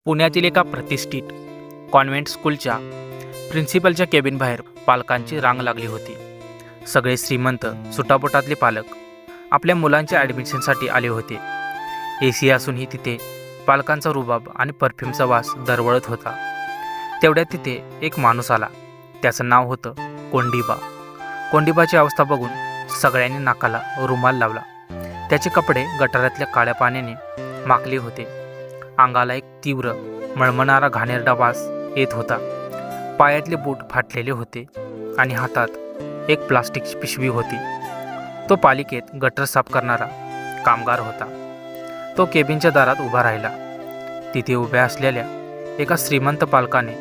पुण्यातील एका प्रतिष्ठित कॉन्व्हेंट स्कूलच्या प्रिन्सिपलच्या केबिनबाहेर पालकांची रांग लागली होती. सगळे श्रीमंत सुटापोटातले पालक आपल्या मुलांच्या ॲडमिशनसाठी आले होते. AC असूनही तिथे पालकांचा रुबाब आणि परफ्यूमचा वास दरवळत होता. तेवढ्यात तिथे एक माणूस आला. त्याचं नाव होतं कोंडिबा. कोंडिबाची अवस्था बघून सगळ्यांनी नाकाला रुमाल लावला. त्याचे कपडे गटारातल्या काळ्या पाण्याने माखले होते. अंगाला एक तीव्र मळमणारा घाणेरडा वास येत होता. पायातले बूट फाटलेले होते आणि हातात एक प्लास्टिकची पिशवी होती. तो पालिकेत गटर साफ करणारा कामगार होता. तो केबिनच्या दारात उभा राहिला. तिथे उभ्या असलेल्या एका श्रीमंत पालकाने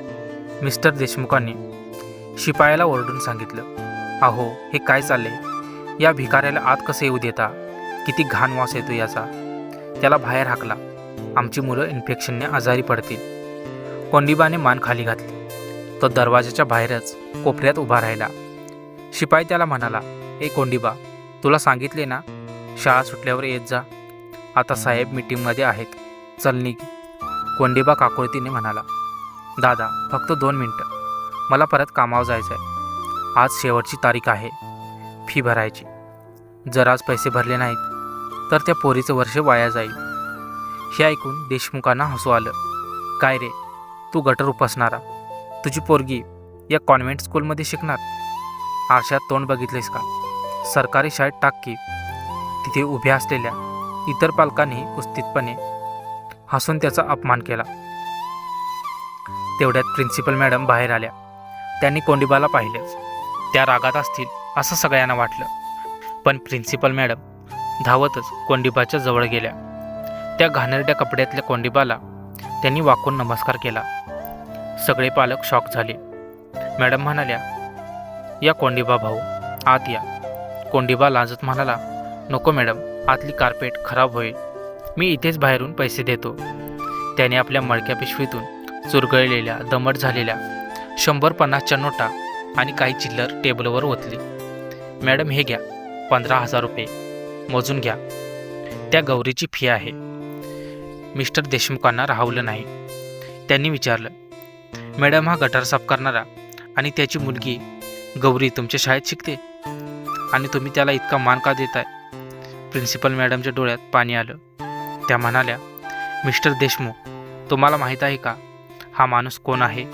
मिस्टर देशमुखांनी शिपायाला ओरडून सांगितलं, "अहो, हे काय चाललंय? या भिकाऱ्याला आत कसं येऊ देता? किती घाण वास येतो याचा. त्याला बाहेर हाकला. आमची मुलं इन्फेक्शनने आजारी पडतील." कोंडिबाने मान खाली घातली. तो दरवाजाच्या बाहेरच कोपऱ्यात उभा राहिला. शिपाई त्याला म्हणाला, "ए कोंडिबा, तुला सांगितले ना, शाळा सुटल्यावर येत जा. आता साहेब मीटिंगमध्ये आहेत. चल निघ." कोंडिबा काकुळतीने म्हणाला, "दादा, फक्त 2 मिनटं. मला परत कामावर जायचं आहे. आज शेवटची तारीख आहे फी भरायची. जर आज पैसे भरले नाहीत तर त्या पोरीचं वर्ष वाया जाईल." हे ऐकून देशमुखांना हसू आलं. "काय रे, तू गटर उपसणारा? तुझी पोरगी या कॉन्व्हेंट स्कूलमध्ये शिकणार? आरशात तोंड बघितलेस का? सरकारी शाळेत टाक की." तिथे उभ्या असलेल्या इतर पालकांनी उपस्थितपणे हसून त्याचा अपमान केला. तेवढ्यात प्रिन्सिपल मॅडम बाहेर आल्या. त्यांनी कोंडिबाला पाहिलं. त्या रागात असतील असं सगळ्यांना वाटलं. पण प्रिन्सिपल मॅडम धावतच कोंडिबाच्या जवळ गेल्या. त्या घाणेरड्या कपड्यातल्या कोंडिबाला त्यांनी वाकून नमस्कार केला. सगळे पालक शॉक झाले. मॅडम म्हणाल्या, "या कोंडिबा भाऊ, आत या." कोंडिबा लाजत म्हणाला, "नको मॅडम, आतली कार्पेट खराब होईल. मी इथेच बाहेरून पैसे देतो." त्याने आपल्या मळक्या पिशवीतून चुरगळलेल्या दमट झालेल्या 100-50च्या नोटा आणि काही चिल्लर टेबलवर ओतली. "मॅडम, हे घ्या, 15,000 रुपये. मोजून घ्या. त्या गौरीची फी आहे." मिस्टर देशमुखांना राहवलं नाही. त्यांनी विचारलं, "मॅडम, हा गटार साफ करणारा आणि त्याची मुलगी गौरी तुमच्या शाळेत शिकते आणि तुम्ही त्याला इतका मान का देताय?" प्रिन्सिपल मॅडमच्या डोळ्यात पाणी आलं. त्या म्हणाल्या, "मिस्टर देशमुख, तुम्हाला माहीत आहे का हा माणूस कोण आहे?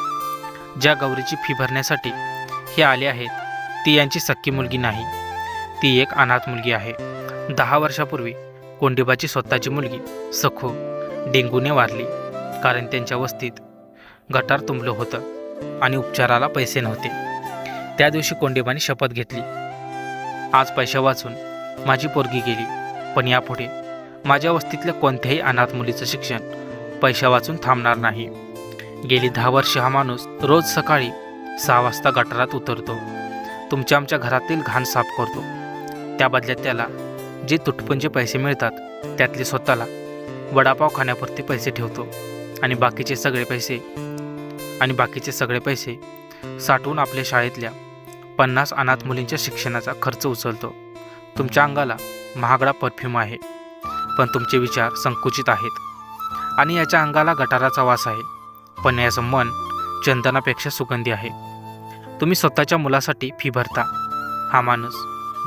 ज्या गौरीची फी भरण्यासाठी हे आले आहेत ती यांची सख्खी मुलगी नाही. ती एक अनाथ मुलगी आहे. 10 वर्षापूर्वी कोंडिबाची स्वतःची मुलगी सखू डेंग्यूने वारली, कारण त्यांच्या वस्तीत गटार तुंबलं होतं आणि उपचाराला पैसे नव्हते. त्या दिवशी कोंडिबाने शपथ घेतली, आज पैसे वाचून माझी पोरगी गेली, पण यापुढे माझ्या वस्तीतल्या कोणत्याही अनाथ मुलीचं शिक्षण पैसा वाचून थांबणार नाही." गेली 10 वर्षे हा माणूस रोज सकाळी 6 वाजता गटारात उतरतो. तुमच्या आमच्या घरातील घाण साफ करतो. त्या बदल्यात त्याला जे तुटपुंजे पैसे मिळतात त्यातले स्वतःला वडापाव खाण्यापुरते पैसे ठेवतो आणि बाकीचे सगळे पैसे साठवून आपल्या शाळेतल्या 50 अनाथ मुलींच्या शिक्षणाचा खर्च उचलतो. तुमच्या अंगाला महागडा परफ्यूम आहे, पण तुमचे विचार संकुचित आहेत. आणि याच्या अंगाला गटाराचा वास आहे, पण याचं मन चंदनापेक्षा सुगंधी आहे. तुम्ही स्वतःच्या मुलासाठी फी भरता. हा माणूस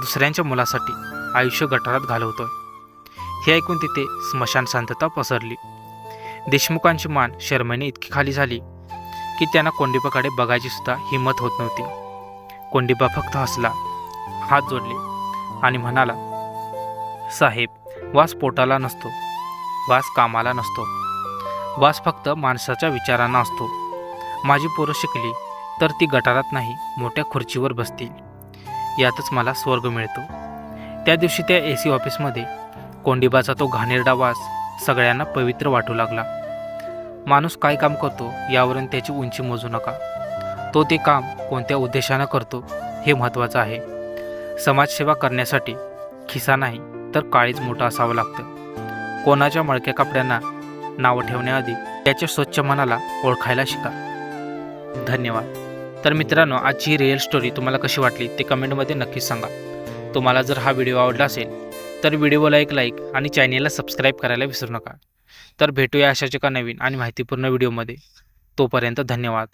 दुसऱ्यांच्या मुलासाठी आयुष्य गटारात घालवतोय. हे ऐकून तिथे स्मशान शांतता पसरली. देशमुखांची मान शरमेने इतकी खाली झाली की त्यांना कोंडिबाकडे बघायची सुद्धा हिंमत होत नव्हती. कोंडिबा फक्त हसला, हात जोडले आणि म्हणाला, "साहेब, वास पोटाला नसतो, वास कामाला नसतो. वास फक्त माणसाच्या विचारांना असतो. माझी पोरं शिकली तर ती गटारात नाही, मोठ्या खुर्चीवर बसतील. यातच मला स्वर्ग मिळतो." त्या दिवशी त्या AC ऑफिसमध्ये कोंडिबाचा तो घाणेरडा वास सगळ्यांना पवित्र वाटू लागला. माणूस काय काम करतो यावरून त्याची उंची मोजू नका. तो ते काम कोणत्या उद्देशानं करतो हे महत्त्वाचं आहे. समाजसेवा करण्यासाठी खिसा नाही तर काळीज मोठं असावं लागतं. कोणाच्या मळक्या कपड्यांना नावं ठेवण्याआधी त्याच्या स्वच्छ मनाला ओळखायला शिका. धन्यवाद. तर मित्रांनो, आजची ही रिअल स्टोरी तुम्हाला कशी वाटली ते कमेंटमध्ये नक्कीच सांगा. तुम्हाला जर हा व्हिडिओ आवडला असेल तर व्हिडिओला एक लाईक आणि चॅनेलला सबस्क्राईब करायला विसरू नका. तर भेटूया अशाच एका नवीन आणि माहितीपूर्ण व्हिडिओमध्ये. तोपर्यंत धन्यवाद.